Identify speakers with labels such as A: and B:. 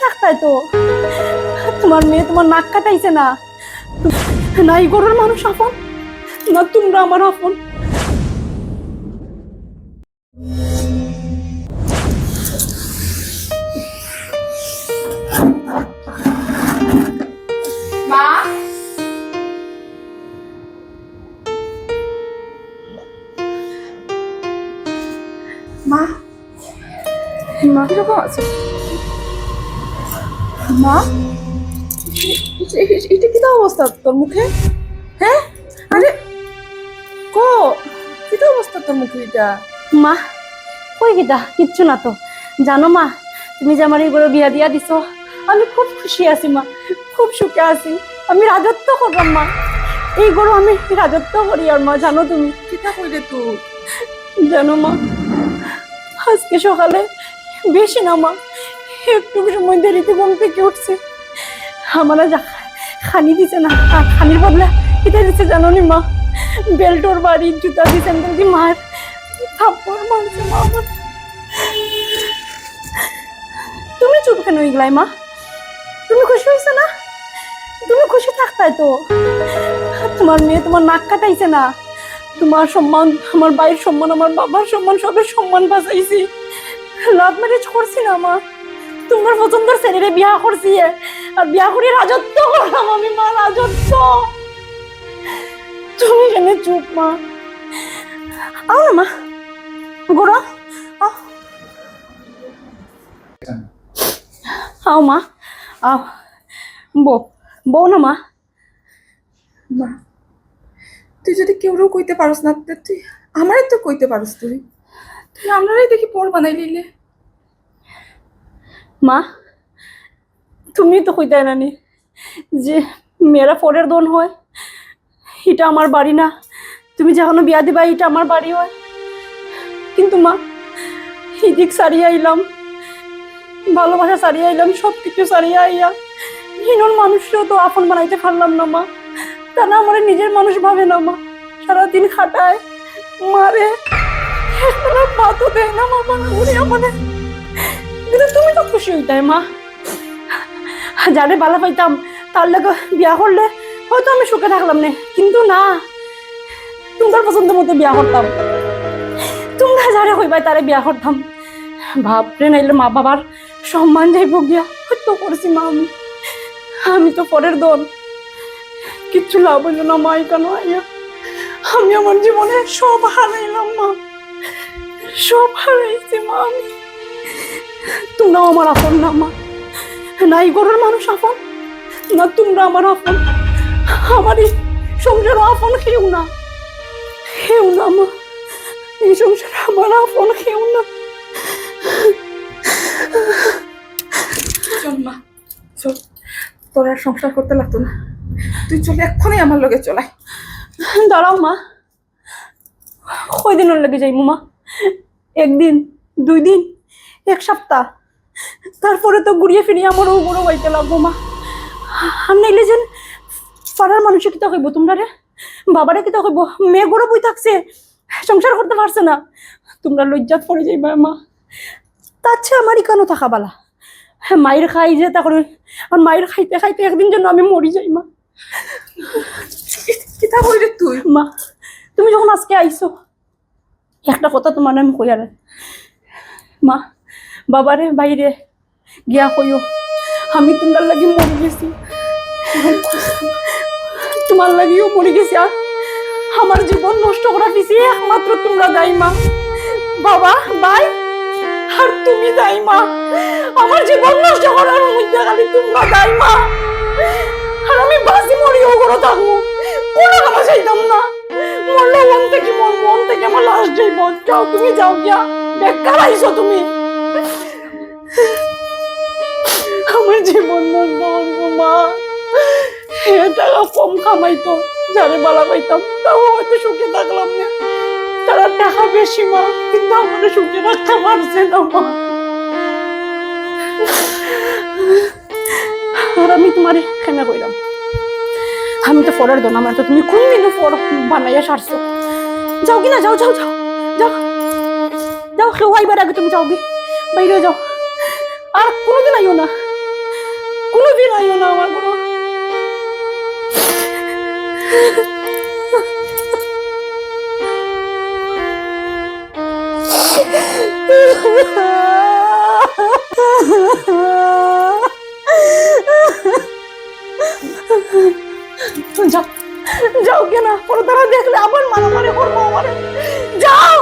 A: থাকতাই তো তোমার মেয়ে তোমার নাক কাটাইছে না নাই গরুর মানুষ আপন না তোমরা আমার আপন।
B: মা মা মা কিরকম আছে মা? এটা কি অবস্থা তোর মুখে? হ্যাঁ আরে কো কি অবস্থা তোর মুখে? এটা
A: মা কই গিতা কিচ্ছু না তো। জানো মা, তুমি যে আমার এই গরু বিয়া দিয়া দিছো আমি খুব খুশি আছি মা, খুব সুখে আছি। আমি রাজত্ব করলাম মা, এই গরু আমি রাজত্ব করি। আর মা জানো তুমি
B: কিতা কইলে তুই?
A: জানো মা, আজকে সকালে বেশি না মা, একটু সময় দেরিতে ঘুম থেকে উঠছে। আমার খানি দিছে না, খানির বদলে কিতা দিছে জানো নি মা? বেল্টোর বাড়ি জুতা দিছেন কিন্তু মার থাপ্পড় মারছে মা আমার। তুমি চুপ কেন ইগলাই মা? তুমি খুশি হয়েছে না? তুমি খুশি থাকতাই তো তোমার মেয়ে তোমার নাক কাটাইছে না। তোমার সম্মান, আমার ভাইয়ের সম্মান, আমার বাবার সম্মান, সবের সম্মান বাঁচাইছি। লাভ ম্যারেজ করছি না মা, তোমার পছন্দের ছেলেরে বিয়া করছি আর বিয়া করে রাজত্ব করলাম আমি মা, রাজত্ব। তুমি এখানে চুপ মা, আও না মা, গোড়া আও মা, আও বউ না মা।
B: মা তুই যদি কেউরও কইতে পারস না তুই আমারই তো কইতে পারস। তুই তুই আমরাই দেখি পর বানাই লিলে।
A: মা তুমি তো কইতে নানি যে মেয়েরা পরের দন হয়, এটা আমার বাড়ি না। তুমি যখন বিয়া দিবা এটা আমার বাড়ি হয়। কিন্তু মা এদিক সারিয়ে আইলাম, ভালোবাসা সারিয়ে আইলাম, সবকিছু সারিয়ে আইয়া হিনন মানুষকেও তো আপন বানাইতে পারলাম না মা। তারা আমার নিজের মানুষ ভাবে না মা, সারাদিন খাটায় মারে, একটা পাতও দেয় না মা, মানে আমাদের। কিন্তু তুমি তো খুশি হইতাই মা, যারে ভালো পাইতাম তার লাগে বিয়া করলে হয়তো আমি সুখে থাকলাম না। কিন্তু না, তোমার পছন্দ মতো বিয়া করতাম, তোমরা যারে হইবাই তারে বিয়া করতাম। ভাবরে নাইলে মা বাবার সম্মান যাইব গিয়া হয়তো করছি মা। আমি তো পরের দল, কিচ্ছু লাভ হইল না মা। কেন আইয়া আমি আমার জীবনে সব হারাইলাম মা, সব হারাইছি মা আমি। তোমরাও আমার আপন না মা, নাই গরুর মানুষ আপন না তোমরা আমার আপন। আমারই সংসার আপন খেও না, খেও না মা, এই সংসার আমার আপন খেও না।
B: চল মা চল, তোর আর সংসার করতে লাগতো না। তুই চলে এক্ষুনি আমার লগে চলাই।
A: দাঁড়াও মা, কয়দিন লেগে যাই মা? একদিন, 2 দিন, 1 সপ্তাহ, তারপরে তো ঘুরিয়ে ফিরিয়ে আমারও বড় বাইতে লাগবো মা। আর নাইলে যেন পাড়ার মানুষে কিতা কইব তোমরা রে, বাবারে কিতা কইব? মেয়ে গড়ো বই থাকছে, সংসার করতে পারছে না, তোমরা লজ্জাত পড়ে যাইবা মা। তার চেয়ে আমারই কেন থাকা বালা, মায়ের খাই যে তা করে, আর মায়ের খাইতে খাইতে একদিন যেন আমি মরি যাই মা।
B: কিতা কইরে তুই?
A: মা তুমি যখন আজকে আইছো, একটা কথা তোমার আমি কইয়ারে মা, বাবারে বাইরে গিয়া কইও আমি তোমার লাগি মরে গেছি, তোমার লাগিও মরে গেছি। আর আমার জীবন নষ্ট করার পিছিয়ে একমাত্র তোমরা দায়ী মা, বাবা ভাই আর তুমি দায়ী মা। আমার জীবন নষ্ট করার মধ্যে খালি তোমরা দায়ী মা। আর আমি বাসি মরিও করে থাকবো, কোনো কথা চাইতাম না। মরলে মন থেকে মন থেকে আমার লাশ যাইব। যাও তুমি, যাও গিয়া, বেকার আইছো তুমি। আমার জীবন নষ্ট করবো মা। টাকা কম কামাইতো, যারে বালা পাইতাম তাও হয়তো সুখে থাকলাম না। তারা টাকা বেশি মা, কিন্তু আমার সুখে রাখতে পারছে না মা। আর আমি তোমারে ক্ষমা কইলাম, আমি তো পরের দন, আমার তো তুমি কোনদিন পর বানাইয়া সারছো। যাও কিনা, যাও যাও যাও যাও যাও, কেউ আইবার আগে তুমি যাও গে, বাইরে যাও। আর কোনোদিন আইও না, কোনোদিন আইও না আমার কোনো। যাও যাও কেনা পরে তারা দেখলে আবার মারামারি করবো আমার। যাও।